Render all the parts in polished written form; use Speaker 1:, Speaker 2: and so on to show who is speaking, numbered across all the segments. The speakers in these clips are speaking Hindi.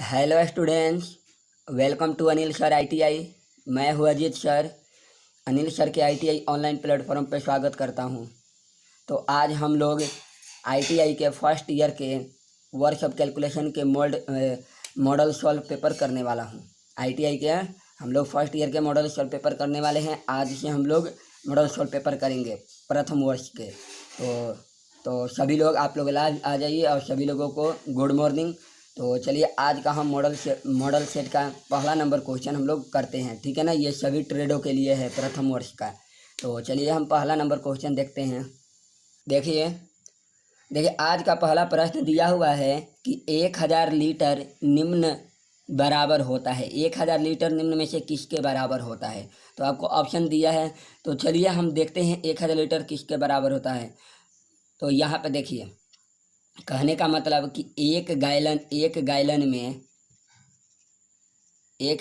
Speaker 1: Hello students, welcome to Anil sir ITI. मैं हूँ अजीत सर। अनिल सर के आईटीआई ऑनलाइन प्लेटफॉर्म पर स्वागत करता हूँ। तो आज हम लोग आईटीआई के फर्स्ट ईयर के वर्कशॉप कैलकुलेशन के मॉडल सॉल्व पेपर करने वाला हूँ। आईटीआई के हम लोग फर्स्ट ईयर के मॉडल सॉल्व पेपर करने वाले हैं। आज से हम लोग मॉडल सॉल्व पेपर करेंगे प्रथम वर्ष के। तो सभी लोग आप लोग आ जाइए और सभी लोगों को गुड मॉर्निंग। तो चलिए आज का हम मॉडल सेट का पहला नंबर क्वेश्चन हम लोग करते हैं, ठीक है ना। ये सभी ट्रेडों के लिए है प्रथम वर्ष का। तो चलिए हम पहला नंबर क्वेश्चन देखते हैं। देखिए आज का पहला प्रश्न दिया हुआ है कि 1000 लीटर निम्न बराबर होता है। 1000 लीटर निम्न में से किसके बराबर होता है। तो आपको ऑप्शन दिया है। तो चलिए हम देखते हैं 1000 लीटर किसके बराबर होता है। तो यहाँ पे देखिए, कहने का मतलब कि एक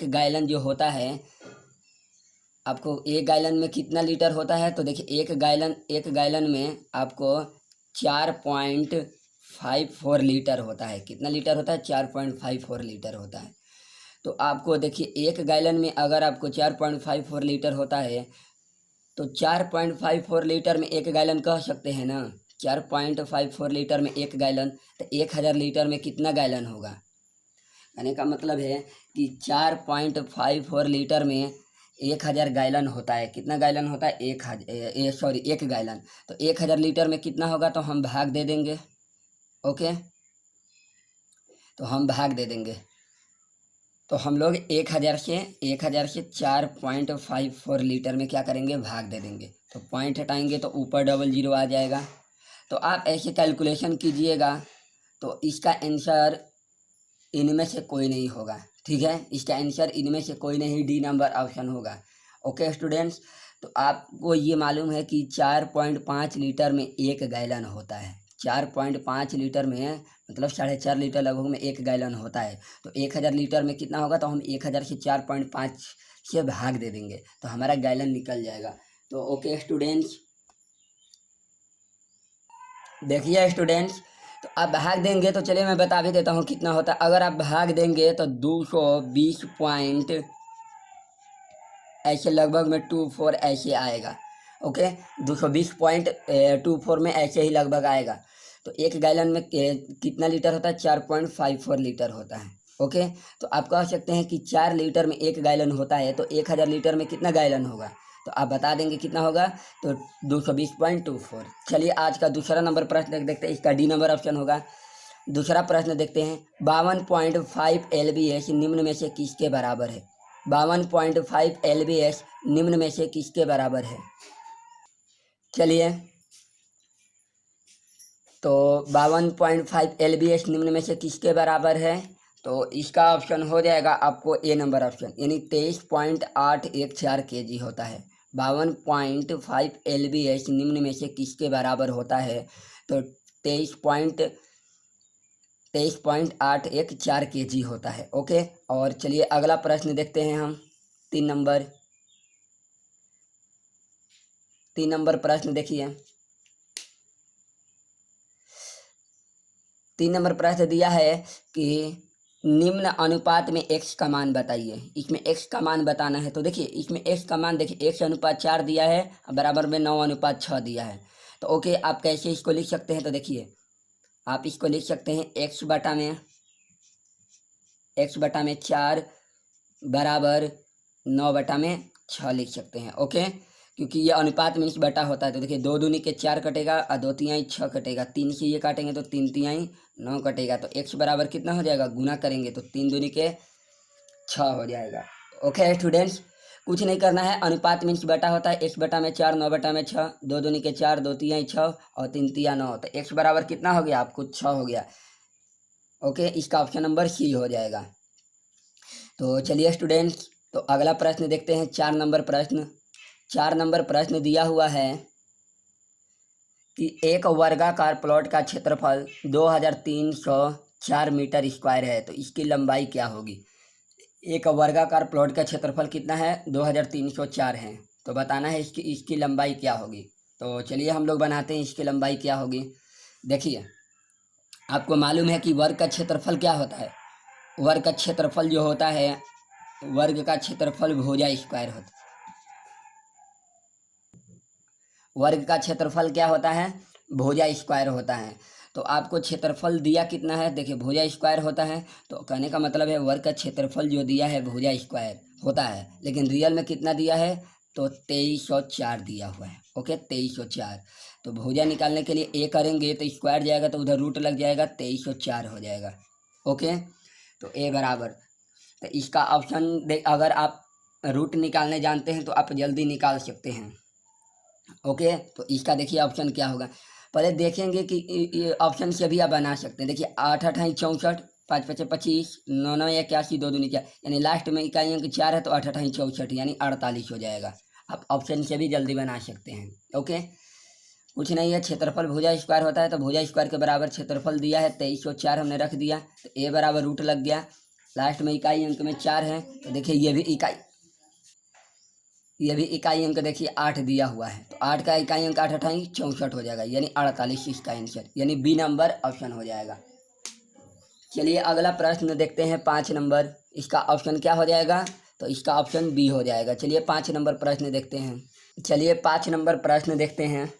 Speaker 1: गैलन जो होता है, आपको एक गैलन में कितना लीटर होता है। तो देखिए एक गैलन में आपको 4.54 लीटर होता है। कितना लीटर होता है? 4.54 लीटर होता है। तो आपको देखिए एक गैलन में अगर आपको 4.54 लीटर होता है तो 4.54 लीटर में एक गैलन कह सकते हैं ना। 4.54 लीटर में एक गैलन, तो 1000 लीटर में कितना गैलन होगा। कहने का मतलब है कि 4.54 लीटर में 1000 गैलन होता है। कितना गैलन होता है? एक गैलन। तो 1000 लीटर में कितना होगा तो हम भाग दे देंगे। ओके, तो हम भाग दे देंगे। तो हम लोग 1000 से 4.54 लीटर में क्या करेंगे? भाग दे देंगे। तो पॉइंट हटाएंगे तो ऊपर डबल जीरो आ जाएगा। तो आप ऐसे कैलकुलेशन कीजिएगा तो इसका आंसर इनमें से कोई नहीं होगा, ठीक है। इसका आंसर इनमें से कोई नहीं, डी नंबर ऑप्शन होगा। ओके स्टूडेंट्स, तो आपको ये मालूम है कि 4.5 लीटर में एक गैलन होता है। 4.5 लीटर में मतलब 4.5 लीटर लगभग में एक गैलन होता है। तो 1000 लीटर में कितना होगा तो हम 1000 से 4.5 से भाग दे देंगे तो हमारा गैलन निकल जाएगा। तो ओके स्टूडेंट्स, देखिए स्टूडेंट्स, तो आप भाग देंगे तो चलिए मैं बता भी देता हूँ कितना होता है। अगर आप भाग देंगे तो 220 पॉइंट ऐसे लगभग में 24 ऐसे आएगा। ओके, 220.24 में ऐसे ही लगभग आएगा। तो एक गैलन में कितना लीटर होता है? 4.54 लीटर होता है। ओके, तो आप कह सकते हैं कि 4 लीटर में एक गैलन होता है तो 1000 लीटर में कितना गैलन होगा तो आप बता देंगे कितना होगा। तो 220.24। चलिए आज का दूसरा नंबर प्रश्न देखते हैं, इसका डी नंबर ऑप्शन होगा। दूसरा प्रश्न देखते हैं, 52.5 LBS निम्न में से किसके बराबर है। 52.5 LBS निम्न में से किसके बराबर है। चलिए, तो 52.5 LBS निम्न में से किसके बराबर है। तो इसका ऑप्शन हो जाएगा आपको ए नंबर ऑप्शन, यानी 23.814 kg होता है। 52.5 LBS निम्न में से किसके बराबर होता है। तो 23.814 kg होता है। ओके, और चलिए अगला प्रश्न देखते हैं हम। 3 नंबर प्रश्न देखिए। 3 नंबर प्रश्न दिया है कि निम्न अनुपात में x का मान बताइए। इसमें x का मान बताना है। तो देखिए इसमें x का मान देखिए, x/4 दिया है बराबर में 9/6 दिया है। तो ओके, आप कैसे इसको लिख सकते हैं। तो देखिए आप इसको लिख सकते हैं x बटा में 4 बराबर 9/6 लिख सकते हैं। ओके, क्योंकि ये अनुपात में बटा होता है। तो देखिए 2 दूनी के 4 कटेगा और 2 तिहाई 6 कटेगा। 3 से ये काटेंगे तो 3 तिहाई 9 कटेगा। तो x बराबर कितना हो जाएगा? गुना करेंगे तो 3 दूनी के 6 हो जाएगा। ओके स्टूडेंट्स, कुछ नहीं करना है। अनुपात में बटा होता है x बटा में 4 9/6, 2 दूनी के 4 2 तिहाई 6 और 3 तिया 9। तो x बराबर कितना हो गया? आपको 6 हो गया। ओके, इसका ऑप्शन नंबर सी हो जाएगा। तो चलिए स्टूडेंट्स, तो अगला प्रश्न देखते हैं। 4 नंबर प्रश्न दिया हुआ है कि एक वर्गाकार प्लॉट का क्षेत्रफल 2304 मीटर स्क्वायर है। तो इसकी लंबाई क्या होगी। एक वर्गाकार प्लॉट का क्षेत्रफल कितना है? 2304 है। तो बताना है इसकी लंबाई क्या होगी। तो चलिए हम लोग बनाते हैं इसकी लंबाई क्या होगी। देखिए आपको मालूम है कि वर्ग का क्षेत्रफल क्या होता है। वर्ग का क्षेत्रफल जो होता है, वर्ग का क्षेत्रफल भुजा स्क्वायर होता है। वर्ग का क्षेत्रफल क्या होता है? भुजा स्क्वायर होता है। तो आपको क्षेत्रफल दिया कितना है? देखिए भुजा स्क्वायर होता है, तो कहने का मतलब है वर्ग का क्षेत्रफल जो दिया है भुजा स्क्वायर होता है, लेकिन रियल में कितना दिया है? तो 2304 दिया हुआ है। ओके, 2304। तो भुजा निकालने के लिए ए करेंगे तो स्क्वायर जाएगा, तो उधर रूट लग जाएगा, 2304 हो जाएगा। ओके, तो ए बराबर, तो इसका ऑप्शन देख, अगर आप रूट निकालने जानते हैं तो आप जल्दी निकाल सकते हैं। ओके, तो इसका देखिए ऑप्शन क्या होगा। पहले देखेंगे कि ऑप्शन से भी आप बना सकते हैं। देखिए 8 अठाई 64, 5 पचे 25, 9 9 81, 2 दूनी 4, यानी लास्ट में इकाइयों की 4 है, तो 8 अठाई 64 यानी 48 हो जाएगा। आप ऑप्शन से भी जल्दी बना सकते हैं। ओके, कुछ नहीं है, क्षेत्रफल भुजा स्क्वायर होता है, तो भुजा स्क्वायर के बराबर क्षेत्रफल दिया है 2304 हमने रख दिया, तो ए बराबर रूट लग गया, लास्ट में इकाई अंक में 4 है, तो देखिए ये भी इकाई अंक देखिए 8 दिया हुआ है, तो 8 का इकाई अंक 8 अठाई 64 हो जाएगा, यानी 48 इसका आंसर, यानी बी नंबर ऑप्शन हो जाएगा। चलिए अगला प्रश्न देखते हैं, 5 नंबर। इसका ऑप्शन क्या हो जाएगा? तो इसका ऑप्शन बी हो जाएगा। चलिए 5 नंबर प्रश्न देखते हैं। चलिए 5 नंबर प्रश्न देखते हैं।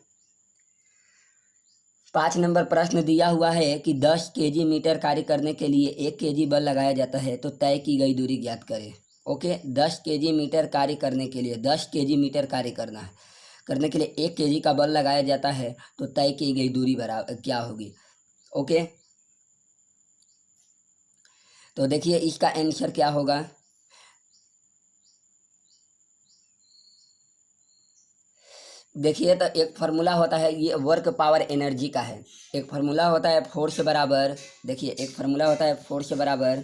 Speaker 1: 5 नंबर प्रश्न दिया हुआ है कि 10 kg मीटर कार्य करने के लिए 1 kg बल लगाया जाता है, तो तय की गई दूरी ज्ञात करें। ओके, 10 kg मीटर कार्य करने के लिए, 10 kg मीटर कार्य करने के लिए 1 kg का बल लगाया जाता है, तो तय की गई दूरी बराबर क्या होगी? ओके, तो देखिए इसका आंसर क्या होगा। देखिए तो एक फार्मूला होता है, ये वर्क पावर एनर्जी का है। एक फार्मूला होता है फोर्स बराबर, देखिए एक फार्मूला होता है फोर्स बराबर,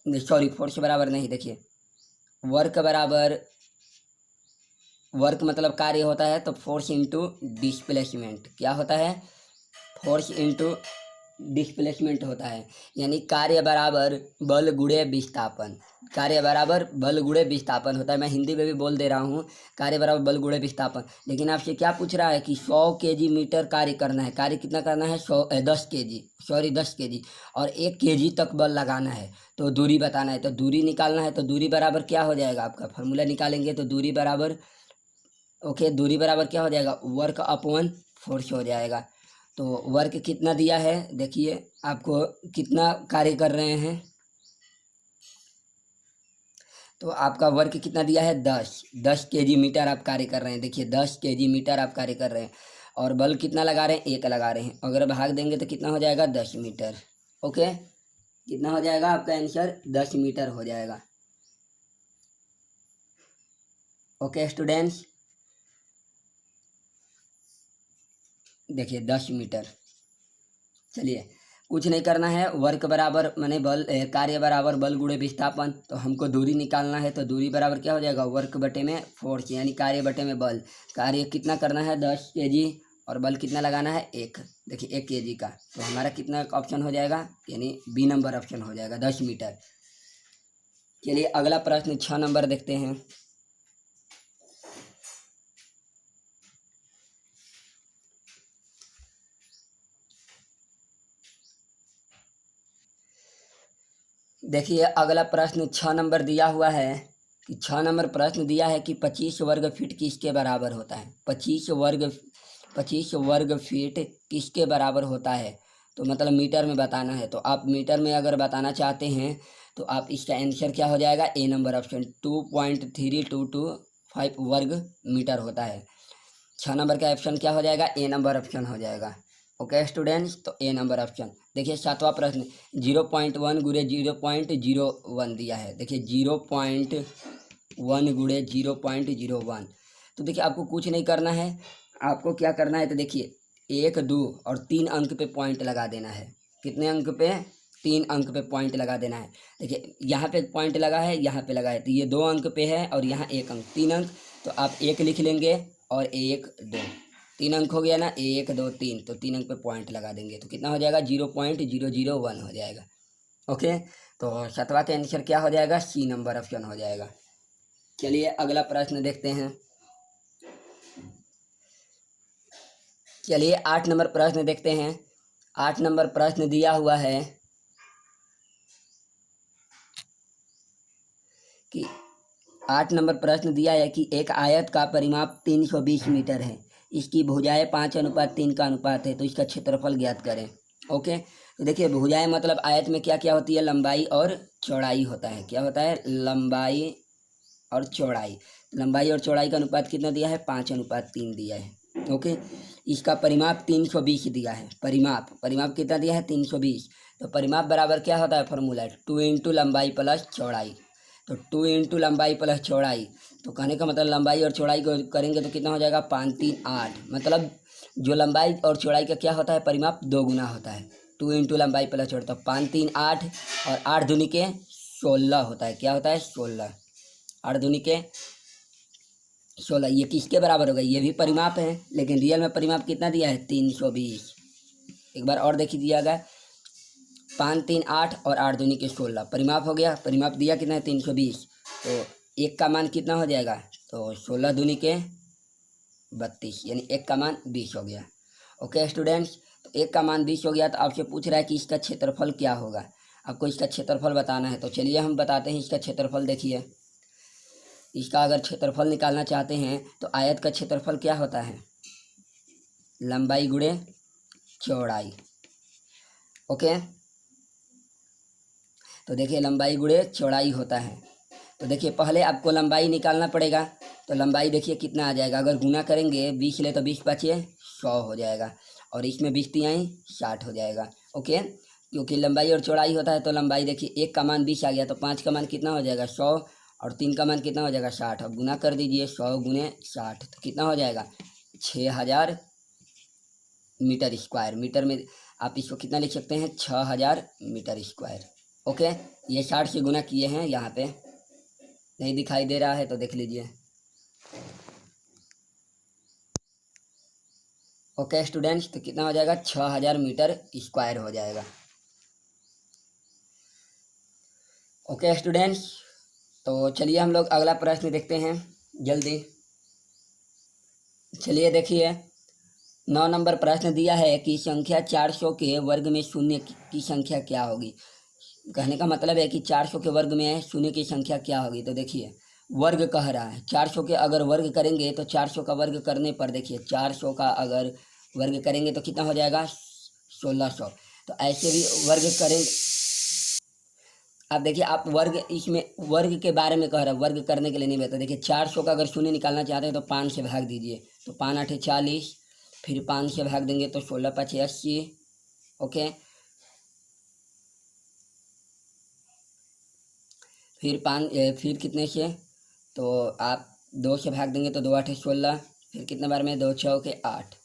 Speaker 1: सॉरी फोर्स बराबर नहीं, देखिए वर्क बराबर, वर्क मतलब कार्य होता है, तो फोर्स इंटू डिस्प्लेसमेंट क्या होता है? फोर्स इंटू डिस्प्लेसमेंट होता है, यानी कार्य बराबर बल गुणे विस्थापन। कार्य बराबर बल गुणे विस्थापन होता है। मैं हिंदी में भी बोल दे रहा हूँ, कार्य बराबर बल गुणे विस्थापन। लेकिन आपसे क्या पूछ रहा है कि 100 kg मीटर कार्य करना है, कार्य कितना करना है? 10 kg, सॉरी 10 kg, और 1 kg तक बल लगाना है, तो दूरी बताना है, तो दूरी निकालना है, तो दूरी बराबर क्या हो जाएगा? आपका फॉर्मूला निकालेंगे तो दूरी बराबर, ओके, दूरी बराबर क्या हो जाएगा? वर्क अपॉन फोर्स हो जाएगा। तो वर्क कितना दिया है, देखिए आपको कितना कार्य कर रहे हैं, तो आपका वर्क कितना दिया है? 10 मीटर आप कार्य कर रहे हैं। देखिए 10 मीटर आप कार्य कर रहे हैं, और बल कितना लगा रहे हैं? 1 लगा रहे हैं। अगर भाग देंगे तो कितना हो जाएगा? 10 मीटर। ओके, कितना हो जाएगा आपका आंसर? 10 मीटर हो जाएगा। ओके स्टूडेंट्स, देखिए 10 मीटर। चलिए कुछ नहीं करना है, वर्क बराबर माने बल, कार्य बराबर बल गुणे विस्थापन, तो हमको दूरी निकालना है, तो दूरी बराबर क्या हो जाएगा? वर्क बटे में फोर्स, यानी कार्य बटे में बल। कार्य कितना करना है? 10 kg, और बल कितना लगाना है? 1। देखिए 1 kg का, तो हमारा कितना ऑप्शन हो जाएगा? यानी बी नंबर ऑप्शन हो जाएगा, 10 मीटर। चलिए अगला प्रश्न 6 नंबर देखते हैं। देखिए अगला प्रश्न 6 नंबर दिया हुआ है, कि 6 नंबर प्रश्न दिया है कि 25 वर्ग फीट किसके बराबर होता है? 25 वर्ग फीट किसके बराबर होता है? तो मतलब मीटर में बताना है, तो आप मीटर में अगर बताना चाहते हैं, तो आप इसका आंसर क्या हो जाएगा? ए नंबर ऑप्शन, 2.3225 वर्ग मीटर होता है। 6 नंबर का ऑप्शन क्या हो जाएगा? ए नंबर ऑप्शन हो जाएगा। ओके स्टूडेंट्स, तो ए नंबर ऑप्शन। देखिए 7वां प्रश्न, 0.1 गुणे 0.01 दिया है। देखिए 0.1 गुणे 0.01, तो देखिए आपको कुछ नहीं करना है, आपको क्या करना है, तो देखिए 1 2 और 3 अंक पे पॉइंट लगा देना है। कितने अंक पे? 3 अंक पे पॉइंट लगा देना है। देखिए यहाँ पे पॉइंट लगा है, यहाँ पे लगा है, तो ये 2 अंक पे है, और यहाँ 1 अंक, 3 अंक, तो आप 1 लिख लेंगे, और 1 2, 3 अंक हो गया ना, 1 2 3, तो 3 अंक पे पॉइंट लगा देंगे, तो कितना हो जाएगा? 0.001 हो जाएगा। ओके, तो 7वां का आंसर क्या हो जाएगा? सी नंबर ऑप्शन हो जाएगा। चलिए अगला प्रश्न देखते हैं। चलिए 8 नंबर प्रश्न देखते हैं। 8 नंबर प्रश्न दिया हुआ है कि 8 नंबर प्रश्न दिया है कि एक आयत का परिमाप 320 मीटर है, इसकी भुजाएं 5:3 का अनुपात है, तो इसका क्षेत्रफल ज्ञात करें। ओके, तो देखिए भुजाएं मतलब आयत में क्या क्या होती है, लंबाई और चौड़ाई होता है। क्या होता है, लंबाई और चौड़ाई। लंबाई और चौड़ाई का अनुपात कितना दिया है, 5:3 दिया है। ओके, इसका परिमाप 320 दिया है। परिमाप कितना दिया है, 320। तो परिमाप बराबर क्या होता है, फॉर्मूला 2 इंटू लंबाई प्लस चौड़ाई। तो 2 इंटू लंबाई प्लस चौड़ाई, तो कहने का मतलब लंबाई और चौड़ाई को करेंगे तो कितना हो जाएगा, 5 3 8। मतलब जो लंबाई और चौड़ाई का क्या होता है, परिमाप 2 गुना होता है। 2 इंटू लंबाई प्लस चौड़ाई, तो 5 3 8 और 8 दूनी के 16 होता है। क्या होता है, 16। 8 दूनी के 16। ये किसके बराबर होगा, ये भी परिमाप है, लेकिन रियल में परिमाप कितना दिया है, 320। एक बार और देखिए दिया गया, 5 3 8 और 8 दूनी के 16 परिमाप हो गया। परिमाप दिया कितना है, 320। तो एक का मान कितना हो जाएगा, तो 16 दूनी के 32, यानी एक का मान 20 हो गया। ओके स्टूडेंट्स, तो एक का मान 20 हो गया, तो आपसे पूछ रहा है कि इसका क्षेत्रफल क्या होगा। आपको इसका क्षेत्रफल बताना है, तो चलिए हम बताते हैं इसका क्षेत्रफल। देखिए, इसका अगर क्षेत्रफल निकालना चाहते हैं तो आयत का क्षेत्रफल क्या होता है, लंबाई गुणे चौड़ाई। ओके, तो देखिए लंबाई गुणे चौड़ाई होता है। तो देखिए पहले आपको लंबाई निकालना पड़ेगा। तो लंबाई देखिए कितना आ जाएगा, अगर गुना करेंगे 20 ले तो 20 पचे 100 हो जाएगा, और इसमें 20 तिहाई 60 हो जाएगा। ओके, क्योंकि लंबाई और चौड़ाई होता है, तो लंबाई देखिए एक का मान 20 आ गया, तो 5 का मान कितना हो जाएगा, 100, और 3 का मान कितना हो जाएगा, 60। अब गुना कर दीजिए, 100 गुने 60, तो कितना हो जाएगा, 6000 मीटर स्क्वायर। मीटर में आप इसको कितना लिख सकते हैं, 6000 मीटर स्क्वायर। ओके, ये 60 से गुना किए हैं, यहाँ पे नहीं दिखाई दे रहा है तो देख लीजिए। ओके स्टूडेंट्स, तो कितना हो जाएगा, 6000 मीटर स्क्वायर हो जाएगा। ओके स्टूडेंट्स, तो चलिए हम लोग अगला प्रश्न देखते हैं जल्दी। चलिए देखिए, 9 नंबर प्रश्न दिया है कि संख्या 400 के वर्ग में शून्य की संख्या क्या होगी। कहने का मतलब है कि 400 के वर्ग में शून्य की संख्या क्या होगी। तो देखिए वर्ग कह रहा है, 400 के अगर वर्ग करेंगे तो 400 का वर्ग करने पर देखिए 400 का अगर वर्ग करेंगे तो कितना हो जाएगा, 1600। तो ऐसे भी वर्ग करेंगे। अब देखिए आप वर्ग, इसमें वर्ग के बारे में कह रहा है, वर्ग करने के लिए नहीं बता। देखिए 400 का अगर शून्य निकालना चाहते हैं तो 5 से भाग दीजिए, तो 5 8 40, फिर 5 से भाग देंगे तो 16 5 80। ओके, फिर कितने से, तो आप 2 से भाग देंगे तो 2 8 16, फिर कितने बार में, 2 6 के 8।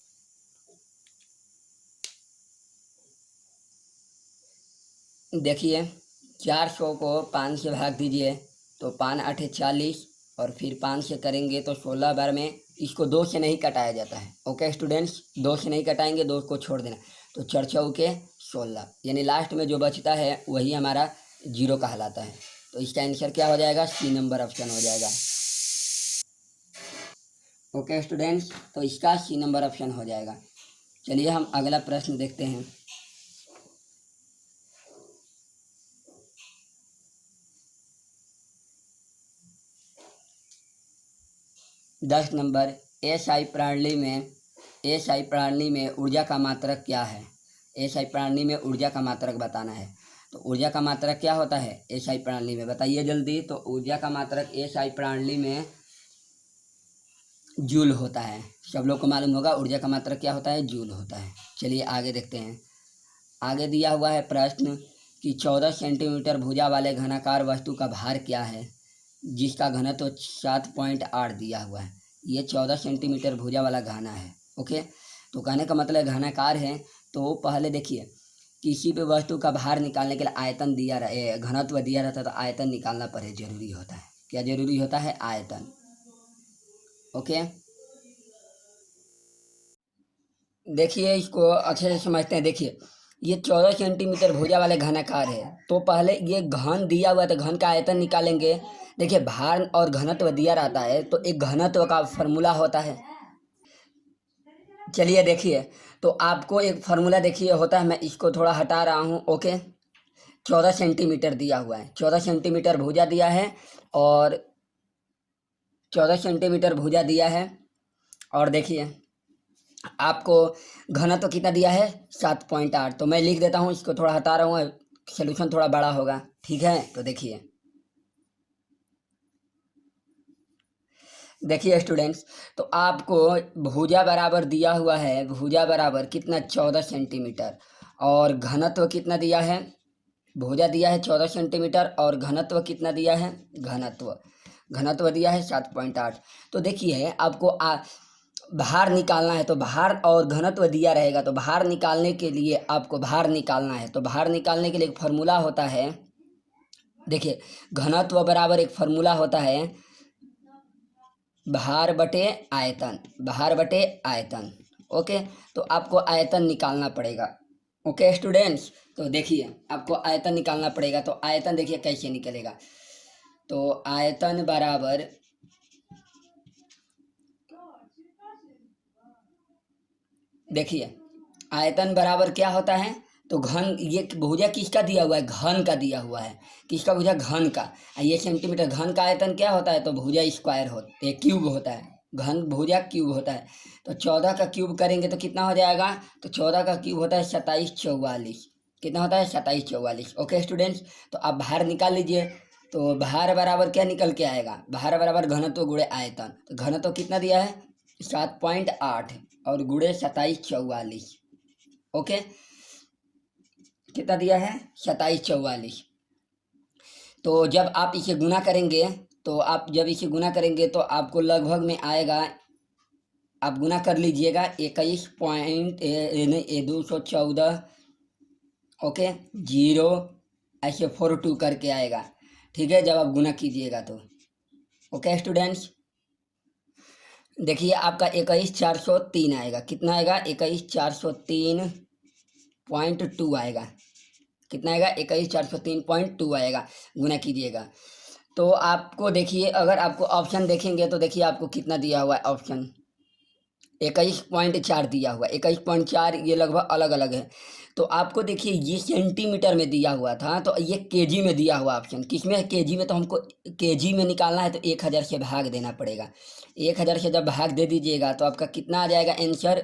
Speaker 1: देखिए 400 को 5 से भाग दीजिए तो 5 8 40, और फिर 5 से करेंगे तो 16 बार में। इसको 2 से नहीं कटाया जाता है। ओके स्टूडेंट्स, 2 से नहीं कटाएंगे, 2 को छोड़ देना, तो 4 4 के 16, यानी लास्ट में जो बचता है वही हमारा जीरो कहलाता है। तो इसका आंसर क्या हो जाएगा, सी नंबर ऑप्शन हो जाएगा। ओके स्टूडेंट्स, तो इसका सी नंबर ऑप्शन हो जाएगा। चलिए हम अगला प्रश्न देखते हैं। 10 नंबर, एसआई प्रणाली में ऊर्जा का मात्रक क्या है। एसआई प्रणाली में ऊर्जा का मात्रक बताना है। तो ऊर्जा का मात्रक क्या होता है एसआई प्रणाली में, बताइए जल्दी। तो ऊर्जा का मात्रक एसआई प्रणाली में जूल होता है। सब लोग को मालूम होगा ऊर्जा का मात्रक क्या होता है, जूल होता है। चलिए आगे देखते हैं। आगे दिया हुआ है प्रश्न कि 14 सेंटीमीटर भुजा वाले घनाकार वस्तु का भार क्या है, जिसका घनत्व 7.8 दिया हुआ है। ये 14 सेंटीमीटर भुजा वाला घना है। ओके, तो कहने का मतलब घनाकार है। तो पहले देखिए, किसी भी वस्तु का भार निकालने के लिए आयतन दिया रहे, घनत्व दिया रहता है, तो आयतन निकालना पड़े जरूरी होता है। क्या जरूरी होता है, आयतन। ओके, देखिए इसको अच्छे से समझते हैं। देखिए ये 14 सेंटीमीटर भुजा वाले घनाकार है, तो पहले ये घन दिया हुआ है तो घन का आयतन निकालेंगे। देखिए भार और घनत्व दिया रहता है, तो एक घनत्व का फॉर्मूला होता है। चलिए देखिए, तो आपको एक फार्मूला देखिए होता है, मैं इसको थोड़ा हटा रहा हूँ। ओके, 14 सेंटीमीटर दिया हुआ है, 14 सेंटीमीटर भुजा दिया है, और 14 सेंटीमीटर भुजा दिया है। और देखिए आपको घनत्व कितना दिया है, 7.8। तो मैं लिख देता हूँ, इसको थोड़ा हटा रहा हूँ, सोल्यूशन थोड़ा बड़ा होगा, ठीक है। तो देखिए देखिए स्टूडेंट्स, तो आपको भुजा बराबर दिया हुआ है, भुजा बराबर कितना, 14 सेंटीमीटर, और घनत्व कितना दिया है, भुजा दिया है 14 सेंटीमीटर, और घनत्व कितना दिया है, घनत्व घनत्व दिया है 7.8। तो देखिए आपको भार निकालना है, तो भार और घनत्व दिया रहेगा, तो भार निकालने के लिए आपको भार निकालना है, तो भार निकालने के लिए एक फार्मूला होता है। देखिए घनत्व बराबर एक फार्मूला होता है, भार बटे आयतन, भार बटे आयतन। ओके, तो आपको आयतन निकालना पड़ेगा। ओके स्टूडेंट्स, तो देखिए आपको आयतन निकालना पड़ेगा। तो आयतन देखिए कैसे निकलेगा, तो आयतन बराबर, देखिए आयतन बराबर क्या होता है, तो घन, ये भुजा किसका दिया हुआ है, घन का दिया हुआ है, किसका भुजा, घन का। ये सेंटीमीटर, घन का आयतन क्या होता है, तो भुजा स्क्वायर होता है, क्यूब होता है, घन भुजा क्यूब होता है। तो 14 का क्यूब करेंगे तो कितना हो जाएगा, तो 14 का क्यूब होता है 2744। कितना होता है, 2744। ओके स्टूडेंट्स, तो आप भार निकाल लीजिए। तो भार बराबर क्या निकल के आएगा, भार बराबर घनत्व गुणे आयतन। तो घनत्व कितना दिया है, 7.8, और गुणे 2744। ओके, कितना दिया है, 2744। तो जब आप इसे गुना करेंगे, तो आप जब इसे गुना करेंगे तो आपको लगभग में आएगा, आप गुना कर लीजिएगा, 21.214, ओके, 0 ऐसे 42 करके आएगा, ठीक है, जब आप गुना कीजिएगा तो। ओके स्टूडेंट्स, देखिए आपका 21403 आएगा, कितना आएगा, 21403.2 आएगा, कितना आएगा, 21403.2 आएगा, गुना कीजिएगा। तो आपको देखिए, अगर आपको ऑप्शन देखेंगे तो देखिए आपको कितना दिया हुआ है, ऑप्शन 21.4 दिया हुआ है, 21.4, ये लगभग अलग अलग है। तो आपको देखिए ये सेंटीमीटर में दिया हुआ था, तो ये केजी में दिया हुआ ऑप्शन, किसमें है, केजी में। तो हमको केजी में निकालना है, तो 1000 से भाग देना पड़ेगा। 1000 से जब भाग दे दीजिएगा तो आपका कितना आ जाएगा आंसर,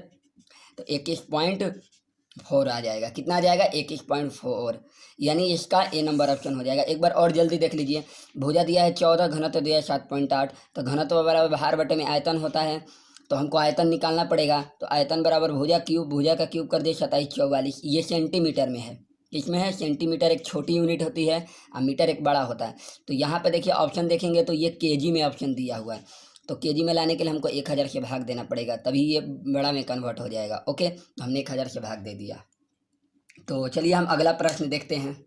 Speaker 1: तो 21.4 आ जाएगा, कितना आ जाएगा, 21.4, यानी इसका ए नंबर ऑप्शन हो जाएगा। एक बार और जल्दी देख लीजिए, भुजा दिया है 14, घनत्व दिया है 7.8, तो घनत्व बराबर भार बटे में आयतन होता है, तो हमको आयतन निकालना पड़ेगा। तो आयतन बराबर भुजा क्यूब, भुजा का क्यूब कर दिए 2744, ये सेंटीमीटर में है, इसमें है सेंटीमीटर एक छोटी यूनिट होती है, और मीटर एक बड़ा होता है। तो यहाँ पे देखिए ऑप्शन देखेंगे तो ये केजी में ऑप्शन दिया हुआ है, तो केजी में लाने के लिए हमको 1000 से भाग देना पड़ेगा, तभी ये बड़ा में कन्वर्ट हो जाएगा। ओके, तो हमने 1000 से भाग दे दिया। तो चलिए हम अगला प्रश्न देखते हैं।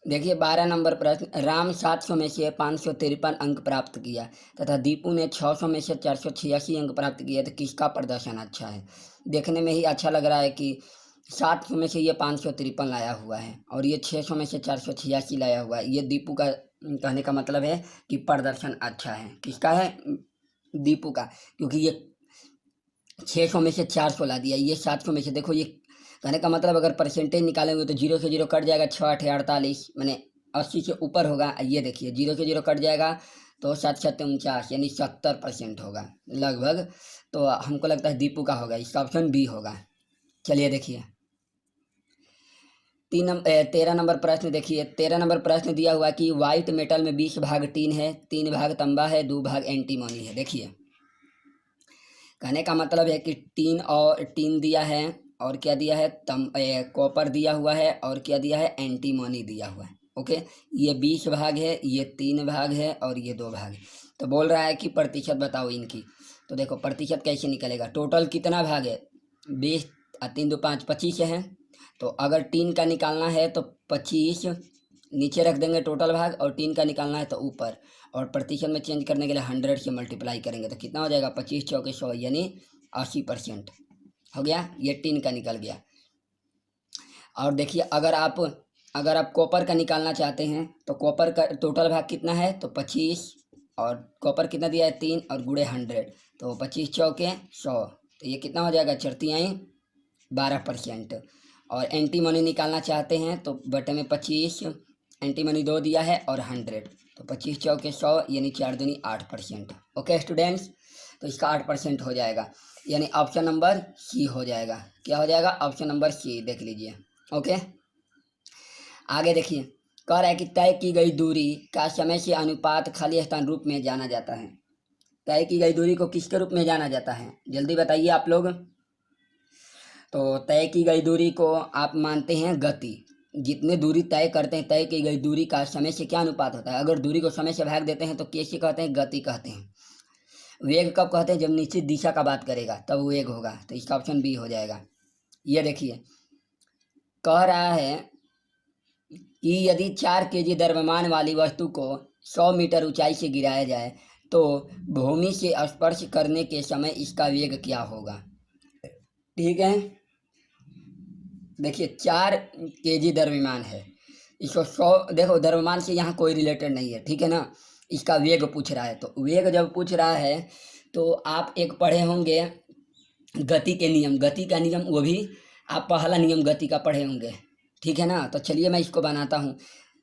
Speaker 1: देखिए 12 नंबर प्रश्न, राम 700 में से 553 अंक प्राप्त किया तथा दीपू ने 600 में से 486 अंक प्राप्त किया, तो किसका प्रदर्शन अच्छा है। देखने में ही अच्छा लग रहा है कि 700 में से ये 553 लाया हुआ है, और ये 600 में से 486 लाया हुआ है। ये दीपू का कहने का मतलब है कि प्रदर्शन अच्छा है, किसका है, दीपू का, क्योंकि ये 600 में से 400 ला दिया, ये 700 में से, देखो ये कहने का मतलब अगर परसेंटेज निकालेंगे तो 0 से 0 कट जाएगा, 6 8 48, मैंने 80 से ऊपर होगा। ये देखिए 0 से 0 कट जाएगा, तो 7 7 49, यानी 70% होगा लगभग। तो हमको लगता है दीपू का होगा, इसका ऑप्शन बी होगा। चलिए देखिए 13 नंबर प्रश्न देखिए, 13 नंबर प्रश्न दिया हुआ कि व्हाइट मेटल में 20 भाग टीन है, 3 भाग तांबा है, 2 भाग एंटीमोनी है। देखिए कहने का मतलब है कि टीन दिया है, और क्या दिया है, कॉपर दिया हुआ है, और क्या दिया है, एंटीमोनी दिया हुआ है। ओके, ये 20 भाग है, ये 3 भाग है, और ये 2 भाग है। तो बोल रहा है कि प्रतिशत बताओ इनकी। तो देखो प्रतिशत कैसे निकलेगा, टोटल कितना भाग है, 20, 3 2 5, 25 है। तो अगर टीन का निकालना है तो 25 नीचे रख देंगे टोटल भाग, और टीन का निकालना है तो ऊपर, और प्रतिशत में चेंज करने के लिए 100 से मल्टीप्लाई करेंगे, तो कितना हो जाएगा, 25 चौके 100, यानी 80% हो गया। ये टीन का निकल गया। और देखिए अगर आप कॉपर का निकालना चाहते हैं, तो कॉपर का टोटल भाग कितना है, तो 25, और कॉपर कितना दिया है, 3, और गुणे 100, तो 25 चौके 100, तो ये कितना हो जाएगा, 4 12%। और एंटी मनी निकालना चाहते हैं तो बटे में 25, एंटी मनी 2 दिया है और 100, तो 25 चौके 100 यानी 4 दूनी 8%। ओके स्टूडेंट्स, तो इसका 8% हो जाएगा, यानी ऑप्शन नंबर सी हो जाएगा। क्या हो जाएगा? ऑप्शन नंबर सी, देख लीजिए। ओके, आगे देखिए, कह रहा है कि तय की गई दूरी का समय से अनुपात खाली स्थान रूप में जाना जाता है। तय की गई दूरी को किसके रूप में जाना जाता है? जल्दी बताइए आप लोग। तो तय की गई दूरी को आप मानते हैं गति। जितने दूरी तय करते हैं, तय की गई दूरी का समय से क्या अनुपात होता है? अगर दूरी को समय से भाग देते हैं तो कैसे कहते हैं? गति कहते हैं। वेग कब कहते हैं? जब निश्चित दिशा का बात करेगा तब वेग होगा, तो इसका ऑप्शन बी हो जाएगा। ये देखिए, कह रहा है कि यदि 4 केजी द्रव्यमान वाली वस्तु को 100 मीटर ऊंचाई से गिराया जाए तो भूमि से स्पर्श करने के समय इसका वेग क्या होगा? ठीक है, देखिए 4 केजी द्रव्यमान है, इसको 100, देखो द्रव्यमान से यहाँ कोई रिलेटेड नहीं है, ठीक है ना। इसका वेग पूछ रहा है, तो वेग जब पूछ रहा है तो आप एक पढ़े होंगे गति के नियम, गति का नियम, वो भी आप पहला नियम गति का पढ़े होंगे, ठीक है ना। तो चलिए मैं इसको बनाता हूँ।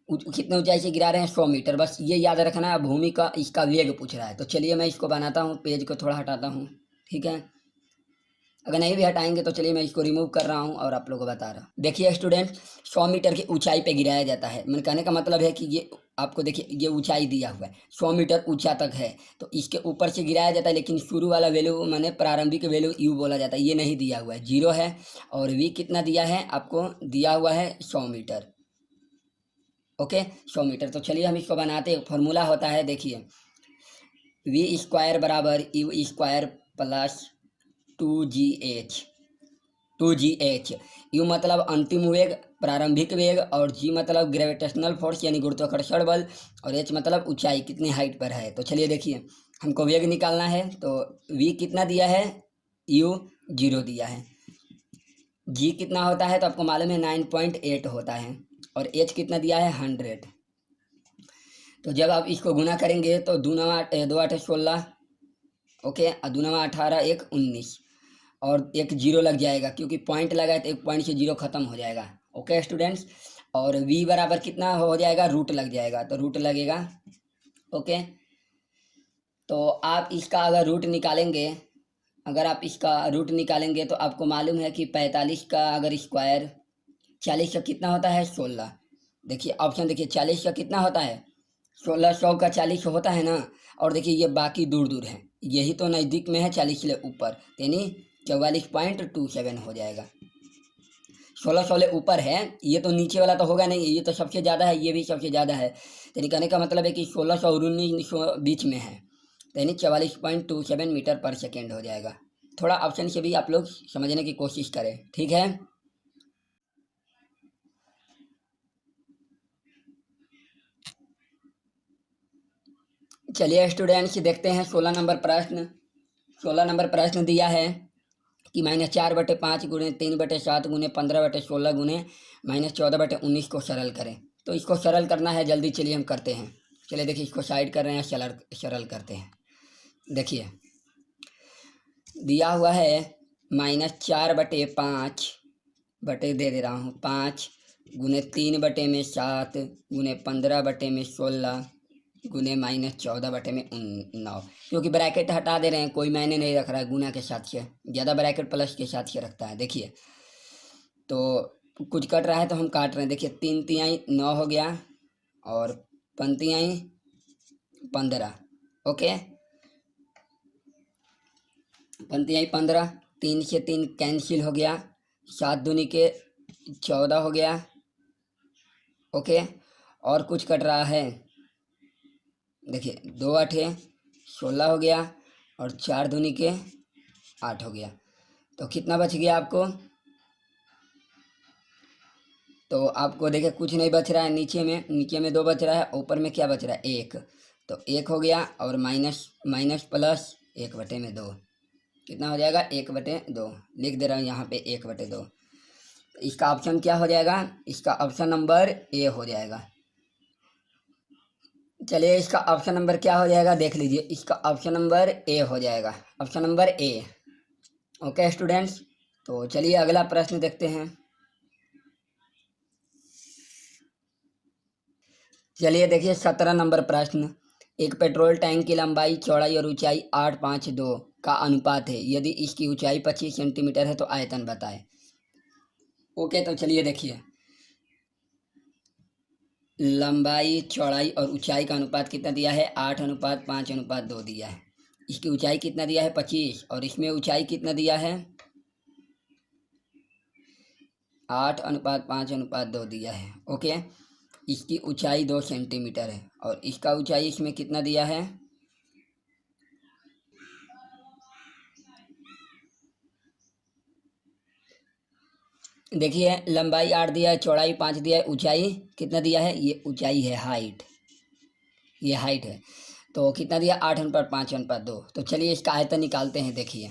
Speaker 1: कितने ऊंचाई से गिरा रहे हैं? 100 मीटर, बस ये याद रखना है। भूमि का इसका वेग पूछ रहा है, तो चलिए मैं इसको बनाता हूँ, पेज को थोड़ा हटाता हूँ, ठीक है। अगर नहीं भी हटाएंगे तो चलिए मैं इसको रिमूव कर रहा हूँ और आप लोगों को बता रहा हूँ। देखिए स्टूडेंट, 100 मीटर की ऊंचाई पे गिराया जाता है। मैंने कहने का मतलब है कि ये आपको देखिए, ये ऊंचाई दिया हुआ है 100 मीटर ऊंचा तक है, तो इसके ऊपर से गिराया जाता है, लेकिन शुरू वाला वैल्यू माने प्रारंभिक वैल्यू यू बोला जाता है, ये नहीं दिया हुआ है, 0 है। और वी कितना दिया है? आपको दिया हुआ है 100 मीटर। Okay, 100 metre. तो चलिए हम इसको बनाते हैं। फॉर्मूला होता है, देखिए, वी स्क्वायर बराबर you square plus 2GH। 2GH, you मतलब अंतिम वेग, प्रारंभिक वेग, और जी मतलब ग्रेविटेशनल फोर्स यानी गुरुत्वाकर्षण बल, और एच मतलब ऊंचाई, कितनी हाइट पर है। तो चलिए देखिए, हमको वेग निकालना है, तो वी कितना दिया है? यू 0 दिया है। जी कितना होता है? तो आपको मालूम है 9.8 होता है, और एच कितना दिया है? 100। तो जब आप इसको गुना करेंगे तो 2 9 8 16, ओके, 2 9 18 1 19, और एक 0 लग जाएगा, क्योंकि पॉइंट लगा है तो एक पॉइंट से 0 खत्म हो जाएगा। ओके स्टूडेंट्स, और v बराबर कितना हो जाएगा? रूट लग जाएगा, तो रूट लगेगा। ओके, तो आप इसका अगर रूट निकालेंगे, अगर आप इसका रूट निकालेंगे तो आपको मालूम है कि 45 का अगर स्क्वायर 40 का कितना होता है? 16। देखिए ऑप्शन, देखिए 40 का कितना होता है? 16, 100 का 40 होता है ना। और देखिए ये बाकी दूर दूर है, यही तो नज़दीक में है 40 से ऊपर, यानी 44.27 हो जाएगा। 16 ऊपर है, ये तो नीचे वाला तो होगा नहीं, ये तो सबसे ज़्यादा है, ये भी सबसे ज़्यादा है, यानी कहने का मतलब है कि 1600 और 1900 बीच में है, यानी 44.27 मीटर पर सेकेंड हो जाएगा। थोड़ा ऑप्शन से भी आप लोग समझने की कोशिश करें, ठीक है। चलिए स्टूडेंट्स देखते हैं 16 नंबर प्रश्न। 16 नंबर प्रश्न दिया है कि -4/5 गुणे 3/7 गुणे 15/16 गुणे -14/19 को सरल करें। तो इसको सरल करना है जल्दी, चलिए हम करते हैं। चलिए देखिए, इसको साइड कर रहे हैं, सरल सरल करते हैं। देखिए दिया हुआ है -4/5 बटे दे दे रहा हूँ 5 गुणे 3/7 गुणे 15/16 गुणे -14/9, क्योंकि ब्रैकेट हटा दे रहे हैं, कोई मायने नहीं रख रहा है, गुना के साथ से ज़्यादा ब्रैकेट प्लस के साथ से रखता है। देखिए तो कुछ कट रहा है तो हम काट रहे हैं। देखिए 3 तिहाई 9 हो गया, और पंतियाई 15। ओके, पंतियाई 15, 3 से 3 कैंसिल हो गया, 7 दूनी के 14 हो गया। ओके, और कुछ कट रहा है, देखिए 2 8 16 हो गया, और 4 दूनी के 8 हो गया। तो कितना बच गया आपको? तो आपको देखिए कुछ नहीं बच रहा है, नीचे में 2 बच रहा है, ऊपर में क्या बच रहा है? 1। तो 1 हो गया, और माइनस माइनस प्लस 1/2, कितना हो जाएगा? 1/2 लिख दे रहा हूँ यहाँ पे, 1/2। इसका ऑप्शन क्या हो जाएगा? इसका ऑप्शन नंबर ए हो जाएगा। चलिए इसका ऑप्शन नंबर क्या हो जाएगा देख लीजिए, इसका ऑप्शन नंबर ए हो जाएगा, option number A. Okay students, तो चलिए अगला प्रश्न देखते हैं। चलिए देखिए 17 नंबर प्रश्न। एक पेट्रोल टैंक की लंबाई, चौड़ाई और ऊंचाई 852 का अनुपात है। यदि इसकी ऊंचाई 25 सेंटीमीटर है तो आयतन बताएं। ओके, तो चलिए देखिए, लंबाई, चौड़ाई और ऊंचाई का अनुपात कितना दिया है? 8:5:2 दिया है। इसकी ऊंचाई कितना दिया है? 25, और इसमें ऊंचाई कितना दिया है? 8:5:2 दिया है। ओके, इसकी ऊंचाई 2 सेंटीमीटर है और इसका ऊंचाई इसमें कितना दिया है? देखिए, लंबाई 8 दिया है, चौड़ाई 5 दिया है, ऊंचाई कितना दिया है? ये ऊंचाई है, हाइट, ये हाइट है। तो कितना दिया? 8:5:2। तो चलिए इसका आयतन निकालते हैं। देखिए,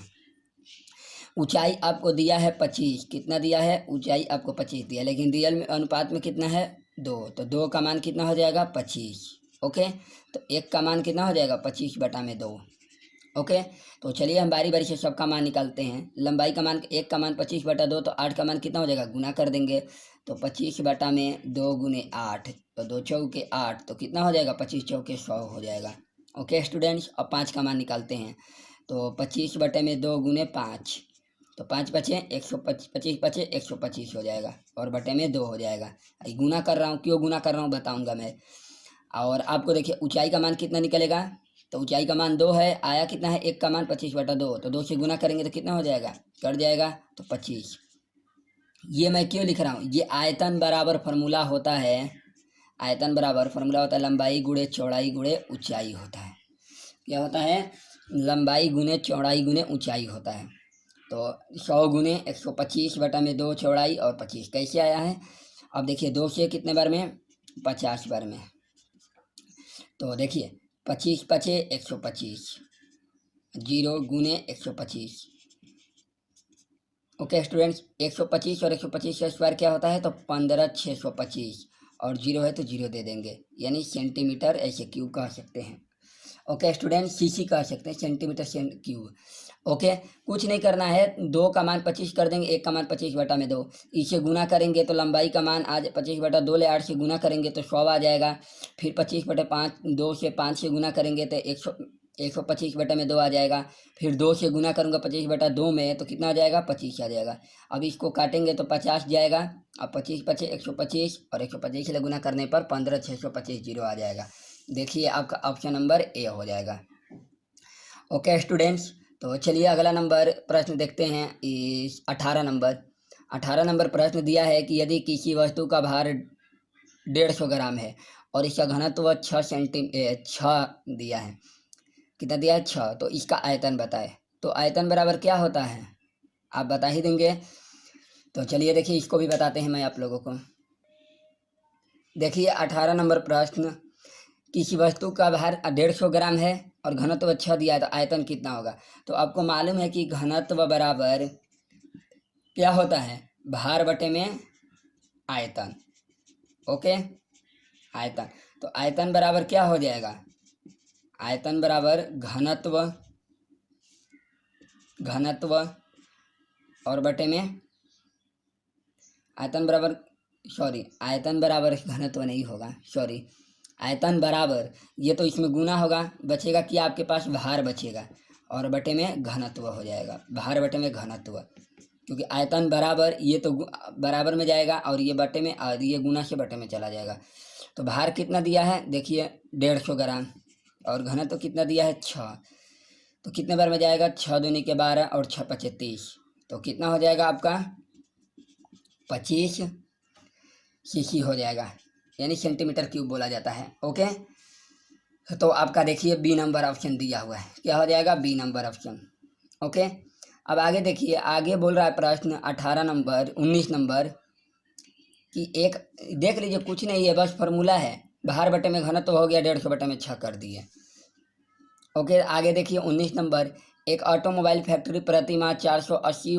Speaker 1: ऊंचाई आपको दिया है 25, कितना दिया है? ऊंचाई आपको 25 दिया, लेकिन रियल में अनुपात में कितना है? 2। तो 2 का मान कितना हो जाएगा? 25। ओके, तो 1 का मान कितना हो जाएगा? 25/2। ओके, तो चलिए हम बारी बारी से सबका मान निकालते हैं। लंबाई का मान, 1 का मान 25/2, तो 8 का मान कितना हो जाएगा? गुना कर देंगे। तो 25/2 गुने 8, तो 2 चौके 8, तो कितना हो जाएगा? 25 चौके 100 हो जाएगा। ओके स्टूडेंट्स, अब 5 का मान निकालते हैं। तो 25/2 गुने 5, तो 5 बचे 125, 25 बचे 125 हो जाएगा, और बटे में 2 हो जाएगा। अभी गुना कर रहा हूँ, क्यों गुना कर रहा हूँ बताऊँगा मैं। और आपको देखिए ऊंचाई का मान कितना निकलेगा? तो ऊंचाई का मान 2 है, आया कितना है? 1 का मान 25/2, तो 2 से गुना करेंगे तो कितना हो जाएगा? कट जाएगा, तो 25। ये मैं क्यों लिख रहा हूँ? ये आयतन बराबर फार्मूला होता है। आयतन बराबर फार्मूला होता है लंबाई गुणे चौड़ाई गुणे ऊंचाई होता है। क्या होता है? लंबाई गुणे चौड़ाई गुणे ऊंचाई होता है। तो 100 गुने 125/2 चौड़ाई और 25 कैसे आया है? अब देखिए, 2 से कितने बार में? 50 बार में। तो देखिए 25 पचे 125, 0 गुने 125। ओके स्टूडेंट्स, 125 और 125 का स्क्वायर क्या होता है? तो 15,625, और 0 है तो 0 दे देंगे, यानी सेंटीमीटर ऐसे क्यूब कह सकते हैं। ओके स्टूडेंट, सीसी कह सकते हैं, सेंटीमीटर क्यूब। ओके, कुछ नहीं करना है। 2 का मान 25 कर देंगे, 1 का मान 25/2, इसे गुना करेंगे तो लंबाई का मान आज 25/2 ले 8 से गुना करेंगे तो 100 आ जाएगा। फिर 25/5, 2 से 5 से गुना करेंगे तो 125/2 आ जाएगा। फिर 2 से गुना करूँगा 25/2 में तो कितना आ जाएगा? 25 आ जाएगा। अब इसको काटेंगे तो 50 जाएगा। अब 25 पचे 125, और 125 से गुना करने पर 15,625, 0 आ जाएगा। देखिए आपका ऑप्शन नंबर ए हो जाएगा। ओके स्टूडेंट्स, तो चलिए अगला नंबर प्रश्न देखते हैं। इस 18 नंबर प्रश्न दिया है कि यदि किसी वस्तु का भार 150 ग्राम है और इसका घनत्व 6 दिया है। कितना दिया है? 6। तो इसका आयतन बताए। तो आयतन बराबर क्या होता है? आप बता ही देंगे। तो चलिए देखिए, इसको भी बताते हैं मैं आप लोगों को। देखिए 18 नंबर प्रश्न, किसी वस्तु का भार 150 ग्राम है और घनत्व 6 दिया है, तो आयतन कितना होगा? तो आपको मालूम है कि घनत्व बराबर क्या होता है? भार बटे में आयतन। ओके, आयतन। तो आयतन बराबर क्या हो जाएगा? आयतन बराबर घनत्व और बटे में आयतन बराबर, सॉरी, आयतन बराबर घनत्व नहीं होगा, सॉरी। आयतन बराबर, ये तो इसमें गुना होगा, बचेगा कि आपके पास भार बचेगा, और बटे में घनत्व हो जाएगा। भार बटे में घनत्व, क्योंकि आयतन बराबर, ये तो बराबर में जाएगा और ये बटे में, और ये गुना से बटे में चला जाएगा। तो भार कितना दिया है? देखिए 150 ग्राम, और घनत्व कितना दिया है? 6। तो कितने बार में जाएगा? 6 दूनी के 12 और 6 पचे 30, तो कितना हो जाएगा आपका? 25 सीसी हो जाएगा, यानी सेंटीमीटर क्यूब बोला जाता है। ओके, तो आपका देखिए बी नंबर ऑप्शन दिया हुआ है। क्या हो जाएगा? B number option. ओके, अब आगे देखिए, आगे बोल रहा है प्रश्न 19 नंबर कि एक, देख लीजिए कुछ नहीं है, बस फार्मूला है। भार बटे में घनत्व हो गया, 150 बटे में 6 कर दिए। ओके, आगे देखिए 19 नंबर, एक ऑटोमोबाइल फैक्ट्री प्रति माह 480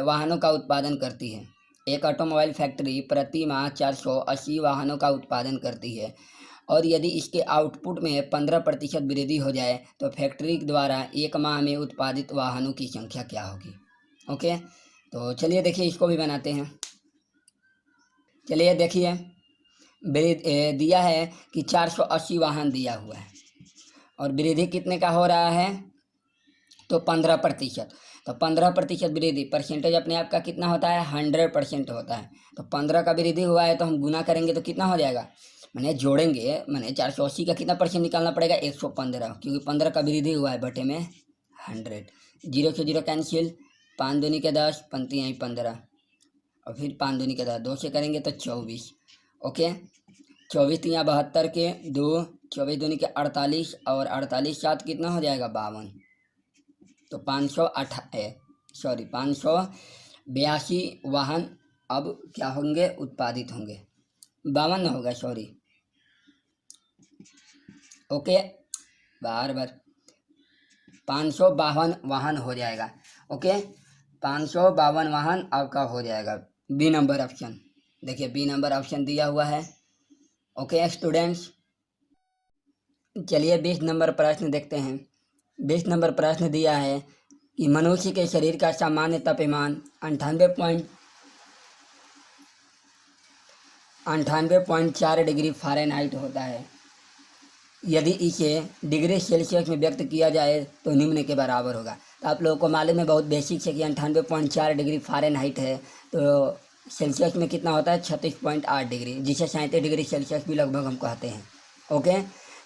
Speaker 1: वाहनों का उत्पादन करती है। एक ऑटोमोबाइल फैक्ट्री प्रति माह 480 वाहनों का उत्पादन करती है, और यदि इसके आउटपुट में 15% वृद्धि हो जाए तो फैक्ट्री द्वारा एक माह में उत्पादित वाहनों की संख्या क्या होगी? ओके, तो चलिए देखिए इसको भी बनाते हैं। चलिए देखिए, दिया है कि 480 वाहन दिया हुआ है और वृद्धि कितने का हो रहा है, तो 15%। तो 15% वृद्धि, परसेंटेज अपने आप का कितना होता है, 100% होता है। तो 15 का वृद्धि हुआ है तो हम गुना करेंगे तो कितना हो जाएगा, मैंने जोड़ेंगे, मैंने 480 का कितना परसेंट निकालना पड़ेगा, 115, क्योंकि 15 का वृद्धि हुआ है बटे में 100। 0 से 0 कैंसिल, 5 दूनी के 10, पंक्ति आई 15 और फिर 5 दूनी के 10, 2 से करेंगे तो 24। ओके, 24 तियाँ 72 के 2, 24 दूनी के 48 और 48 सात कितना हो जाएगा 52। तो 582 वाहन अब क्या होंगे, उत्पादित होंगे, 52 होगा, सॉरी। ओके, बार 552 वाहन हो जाएगा। ओके, 552 वाहन आपका हो जाएगा। बी नंबर ऑप्शन, देखिए बी नंबर ऑप्शन दिया हुआ है। ओके स्टूडेंट्स, चलिए 20 नंबर प्रश्न देखते हैं। 20 नंबर प्रश्न दिया है कि मनुष्य के शरीर का सामान्य तापमान 98.4 डिग्री फ़ारेनहाइट होता है। यदि इसे डिग्री सेल्सियस में व्यक्त किया जाए तो निम्न के बराबर होगा। तो आप लोगों को मालूम है, बहुत बेसिक है कि 98.4 डिग्री फ़ारेनहाइट है, तो सेल्सियस में कितना होता है, 36.8 डिग्री, जिसे 37 डिग्री सेल्सियस भी लगभग हम कहते हैं। ओके,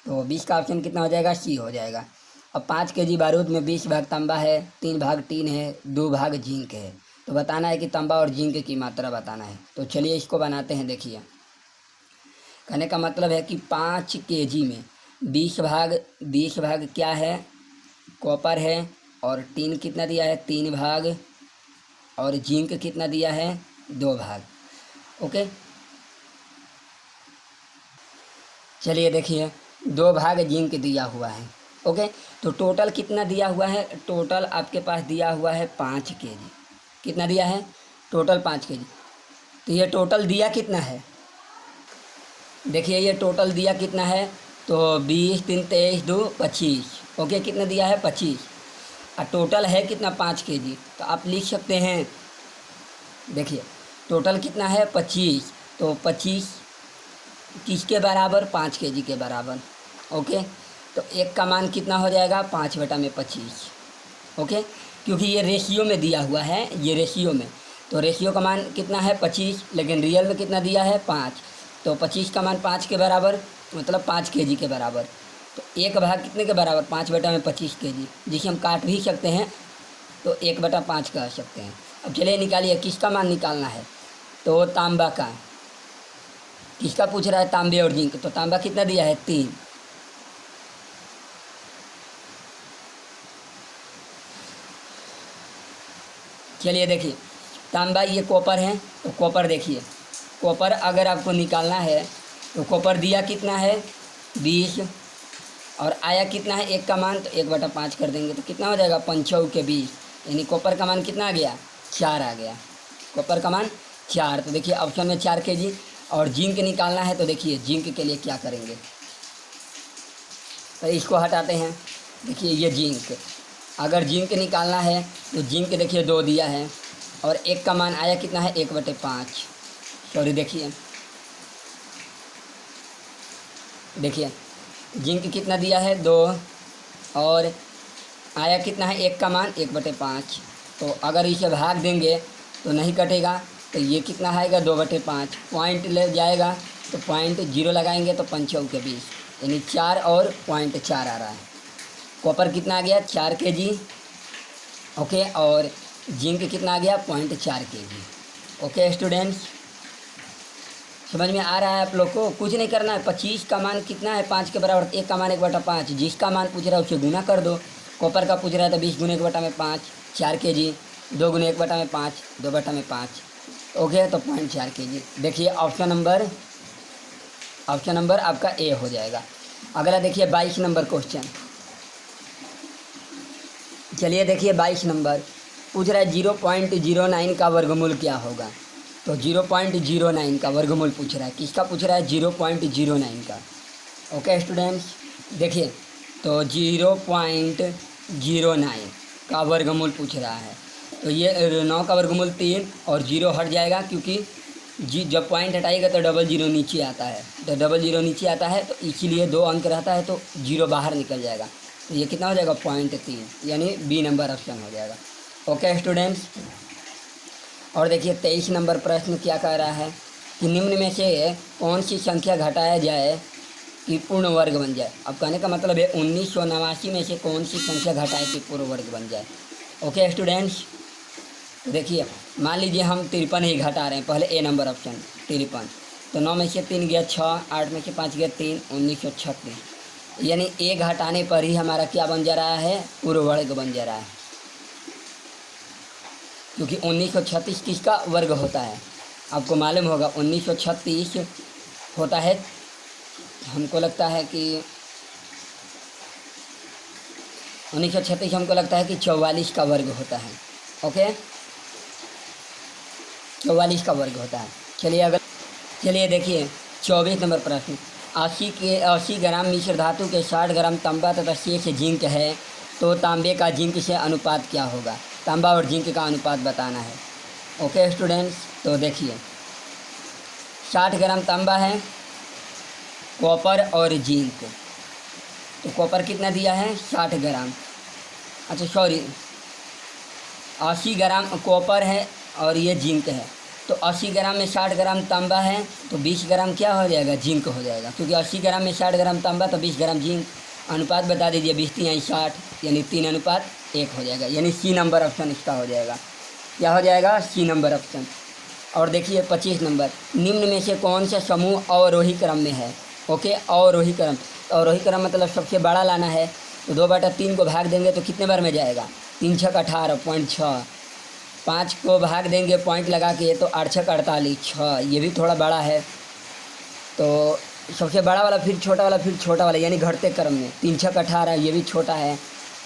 Speaker 1: तो 20 का ऑप्शन कितना हो जाएगा, सी हो जाएगा। अब 5 केजी बारूद में 20 भाग तांबा है, 3 भाग टीन है, 2 भाग जिंक है। तो बताना है कि तांबा और जिंक की मात्रा बताना है। तो चलिए इसको बनाते हैं। देखिए, कहने का मतलब है कि 5 केजी में 20 भाग क्या है, कॉपर है, और टीन कितना दिया है, 3 भाग, और जिंक कितना दिया है, 2 भाग। ओके, चलिए देखिए 2 भाग जिंक दिया हुआ है। ओके, तो टोटल कितना दिया हुआ है, टोटल आपके पास दिया हुआ है 5 केजी। कितना दिया है, टोटल 5 केजी। तो ये टोटल दिया कितना है, देखिए ये टोटल दिया कितना है, तो 20 3 23 2 25। ओके, कितना दिया है, 25। और टोटल है कितना, 5 केजी। तो आप लिख सकते हैं, देखिए टोटल कितना है, 25। तो 25 किसके बराबर, 5 केजी के बराबर। ओके, तो एक का मान कितना हो जाएगा, 5/25। ओके, क्योंकि ये रेशियो में दिया हुआ है, ये रेशियो में, तो रेशियो का मान कितना है, 25, लेकिन रियल में कितना दिया है, 5। तो 25 का मान 5 के बराबर, मतलब 5 केजी के बराबर। तो एक भाग कितने के बराबर, 5/25 केजी, जिसे हम काट भी सकते हैं, तो 1/5 कह सकते हैं। अब चलिए निकालिए, किसका मान निकालना है, तो तांबा का। किसका पूछ रहा है, तांबे और जिंक। तो तांबा कितना दिया है, 3। चलिए देखिए, तांबा ये कॉपर है, तो कॉपर देखिए, कॉपर अगर आपको निकालना है तो कॉपर दिया कितना है, 20, और आया कितना है, एक का मान, तो 1/5 कर देंगे तो कितना हो जाएगा, 5 के 20, यानी कॉपर का मान कितना आ गया, 4 आ गया। कॉपर का मान 4। तो देखिए ऑप्शन में 4 केजी। और जिंक निकालना है, तो देखिए जिंक के लिए क्या करेंगे, तो इसको हटाते हैं। देखिए ये जिंक, अगर जिंक निकालना है तो जिंक देखिए 2 दिया है, और एक का मान आया कितना है, 1/5। सॉरी, देखिए जिंक कितना दिया है, 2, और आया कितना है, एक का मान 1/5। तो अगर इसे भाग देंगे तो नहीं कटेगा, तो ये कितना आएगा, 2/5। पॉइंट ले जाएगा तो पॉइंट 0 लगाएंगे तो 5 के 20, यानी 4 और पॉइंट 4 आ रहा है। कॉपर कितना आ गया, 4 केजी। ओके, और जिंक कितना आ गया, 0.4 केजी। ओके स्टूडेंट्स, समझ में आ रहा है आप लोग को, कुछ नहीं करना है। 25 का मान कितना है, 5 के बराबर, 1 का मान 1/5, जिसका मान पूछ रहा है उसे गुना कर दो। कॉपर का पूछ रहा है तो 20 गुने 1/5, 4 केजी, 2 गुने 1/5, 2/5। ओके, तो 0.4 केजी। देखिए ऑप्शन नंबर आपका ए हो जाएगा। अगला देखिए 22 नंबर क्वेश्चन। चलिए देखिए 22 नंबर पूछ रहा है 0.09 का वर्गमूल क्या होगा। तो 0.09 का वर्गमूल पूछ रहा है, किसका पूछ रहा है, 0.09 का। ओके स्टूडेंट्स, देखिए तो 0.09 का वर्गमूल पूछ रहा है, तो ये 9 का वर्गमूल 3 और 0 हट जाएगा, क्योंकि जी जब पॉइंट हटाएगा तो डबल जीरो नीचे आता है, तो डबल जीरो नीचे आता है तो इसीलिए 2 अंक रहता है, तो जीरो बाहर निकल जाएगा। तो ये कितना हो जाएगा 0.3, यानी बी नंबर ऑप्शन हो जाएगा। ओके स्टूडेंट्स, और देखिए 23 नंबर प्रश्न क्या कह रहा है कि निम्न में से कौन सी संख्या घटाया जाए कि पूर्ण वर्ग बन जाए। अब कहने का मतलब है 1989 में से कौन सी संख्या घटाए कि पूर्ण वर्ग बन जाए। ओके स्टूडेंट्स, तो देखिए मान लीजिए हम 53 ही घटा रहे हैं, पहले ए नंबर ऑप्शन 53, तो 9 में से 3 गया 6, 8 में से 5 गया 3, 1936, यानी ए घटाने पर ही हमारा क्या बन जा रहा है, पूर्ण वर्ग बन जा रहा है, क्योंकि 1936 किसका वर्ग होता है, आपको मालूम होगा 1936 होता है, हमको लगता है कि 1936 हमको लगता है कि 44 का वर्ग होता है। ओके, 44 का वर्ग होता है। चलिए देखिए 24 नंबर प्रश्न, 80 ग्राम मिश्र धातु के 60 ग्राम तांबा तथा शेष जिंक है, तो तांबे का जिंक से अनुपात क्या होगा। तांबा और जिंक का अनुपात बताना है। ओके स्टूडेंट्स, तो देखिए 60 ग्राम तांबा है, कॉपर और जिंक, तो कॉपर कितना दिया है 60 ग्राम, अच्छा सॉरी 80 ग्राम कॉपर है और ये जिंक है, तो 80 ग्राम में 60 ग्राम तांबा है, तो 20 ग्राम क्या हो जाएगा, जिंक हो जाएगा, क्योंकि 80 ग्राम में 60 ग्राम तांबा तो 20 ग्राम जिंक। अनुपात बता दीजिए, 20 3 60, यानी 3:1 हो जाएगा, यानी सी नंबर ऑप्शन इसका हो जाएगा। क्या हो जाएगा, सी नंबर ऑप्शन। और देखिए 25 नंबर, निम्न में से कौन सा समूह अवरोही क्रम में है। ओके, अवरोही क्रम, अवरोही क्रम मतलब सबसे बड़ा लाना है, तो 2/3 को भाग देंगे तो कितने बार में जाएगा, 3 6 18, 0.6, 5 को भाग देंगे पॉइंट लगा के तो 8 6 48, 6, ये भी थोड़ा बड़ा है, तो सबसे बड़ा वाला फिर छोटा वाला फिर छोटा वाला, यानी घटते क्रम में 3 6 18, ये भी छोटा है,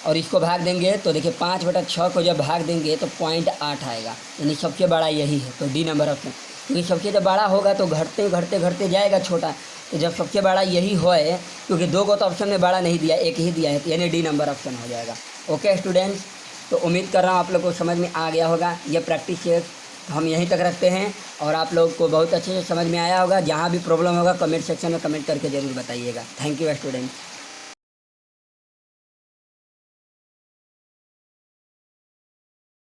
Speaker 1: और इसको भाग देंगे तो देखिए 5/6 को जब भाग देंगे तो 0.8 आएगा, यानी सबसे बड़ा यही है, तो डी नंबर ऑप्शन। क्योंकि सबसे जब बड़ा होगा तो घटते घटते घटते जाएगा छोटा, तो जब सबसे बड़ा यही होए, क्योंकि 2 को तो ऑप्शन में बड़ा नहीं दिया, एक ही दिया है, तो यानी डी नंबर ऑप्शन हो जाएगा। ओके स्टूडेंट्स, तो उम्मीद कर रहा हूँ आप लोग को समझ में आ गया होगा। ये प्रैक्टिस हम यहीं तक रखते हैं और आप लोग को बहुत अच्छे से समझ में आया होगा। जहाँ भी प्रॉब्लम होगा कमेंट सेक्शन में कमेंट करके ज़रूर बताइएगा। Thank you students.